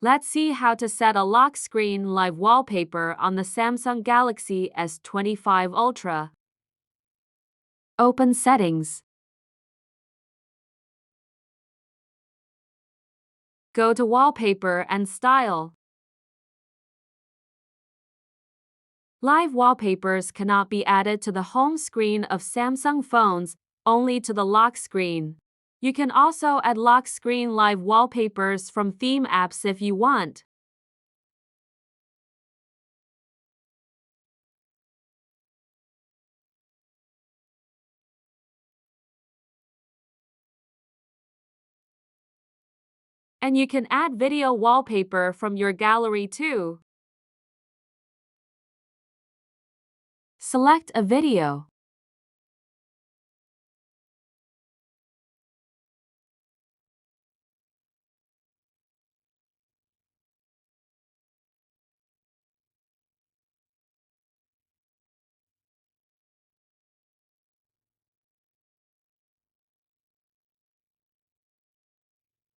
Let's see how to set a lock screen live wallpaper on the Samsung Galaxy S25 Ultra. Open Settings. Go to Wallpaper and Style. Live wallpapers cannot be added to the home screen of Samsung phones, only to the lock screen. You can also add lock screen live wallpapers from theme apps if you want. And you can add video wallpaper from your gallery too. Select a video.